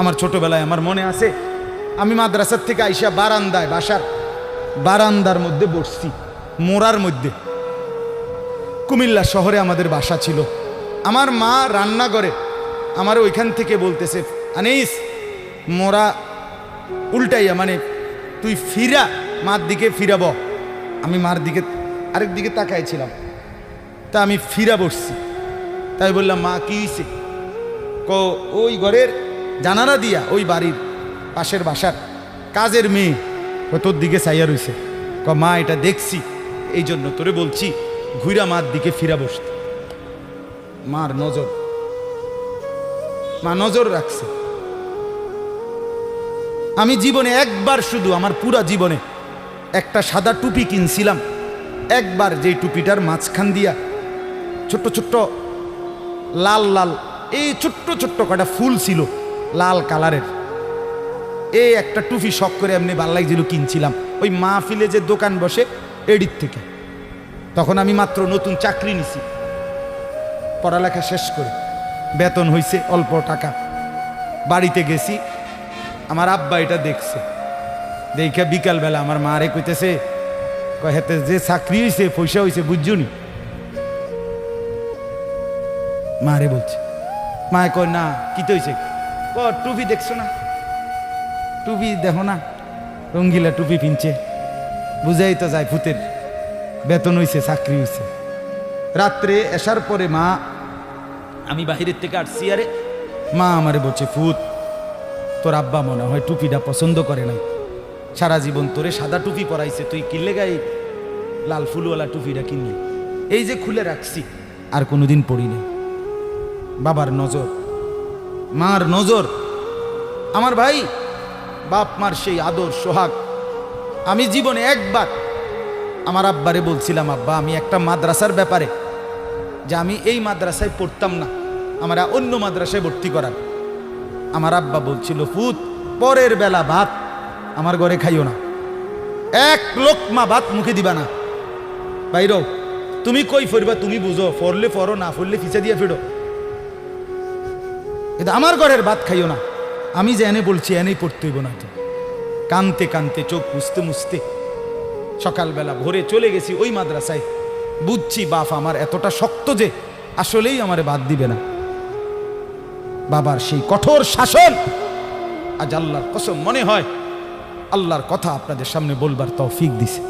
আমার ছোটবেলায় আমার মনে আছে, আমি মাদ্রাসার থেকে আইসা বারান্দায়, বাসার বারান্দার মধ্যে বসছি, মোড়ার মধ্যে। কুমিল্লা শহরে আমাদের বাসা ছিল। আমার মা রান্না করে আমার ওইখান থেকে বলতেছে, আনিস মোরা উল্টাইয়া, মানে তুই ফিরা, মার দিকে ফিরাব। আমি মার দিকে আরেক দিকে তাকাইছিলাম, তা আমি ফিরা বসছি। তাই বললাম, মা কি হয়েছে? ওই ঘরের জানালা দিয়া ওই বাড়ির পাশের বাসার কাজের মেয়ে তোর দিকে চাইয়া রইছে। মা এটা দেখছি, এই জন্য তোরে বলছি ঘুরা মার দিকে ফিরা বসতে। মার নজর, মা নজর রাখছে। আমি জীবনে একবার, শুধু আমার পুরা জীবনে একটা সাদা টুপি কিনছিলাম একবার, যেই টুপিটার মাঝখান দিয়া ছোট্ট ছোট্ট লাল লাল এই ছোট্ট ছোট্ট কটা ফুল ছিল লাল কালারের। এই একটা টুপি শখ করে এমনি ভাল লাগছিল, কিনছিলাম ওই মাহফিলে যে দোকান বসে এডির থেকে। তখন আমি মাত্র নতুন চাকরি নিছি, পড়ালেখা শেষ করে, বেতন হইছে অল্প টাকা। বাড়িতে গেছি, আমার আব্বা এটা দেখছে, দেখে বিকালবেলা আমার মারে কইতেছে, হেতে যে চাকরি হয়েছে পয়সা হয়েছে বুঝছনি? মারে বলছে। মায়ে কয় না, কি তো হয়েছে? টুপি দেখছো না? টুপি দেখো না, রঙ্গিলা টুপি পিনছে, বুঝাই তো যায় ভূতের বেতন হয়েছে, চাকরি হয়েছে। রাত্রে আসার পরে মা, আমি বাহিরের থেকে আসছি, আরে মা আমারে বলছে, ফুত তোর আব্বা মনে হয় টুপিটা পছন্দ করে নাই, সারা জীবন তোরে সাদা টুপি পরাইছে, তুই কিনলে গায়ে লাল ফুলওয়ালা টুপিটা কিনলি। এই যে খুলে রাখছি, আর কোনোদিন পড়ি নাই। বাবার নজর, মার নজর। আমার ভাই, বাপ মার সেই আদর সোহাগ। আমি জীবনে একবার আমার আব্বারে বলছিলাম, আব্বা আমি একটা মাদ্রাসার ব্যাপারে, যে আমি এই মাদ্রাসায় পড়তাম না, আমরা অন্য মাদ্রাসায় ভর্তি করার। আমার আব্বা বলছিল, ফুত পরের বেলা ভাত আমার ঘরে খাইও না, এক লোকমা ভাত মুখে দিবা না, বাইরও তুমি কই ফরবা, তুমি বুঝো, ফরলে ফরো, না ফরলে ফিচা দিয়ে ফেরো, কিন্তু আমার ঘরের ভাত খাইও না। আমি যে এনে বলছি এনেই পড়তে হইব না। তো কানতে কানতে, চোখ মুছতে মুছতে সকালবেলা ভোরে চলে গেছি ওই মাদ্রাসায়। বুঝছি বাপ আমার এতটা শক্ত যে আসলেই আমারে বাদ দিবে না। বাবার সেই কঠোর শাসন আজ আল্লাহর কসম মনে হয় আল্লাহর কথা আপনাদের সামনে বলবার তৌফিক দিছে।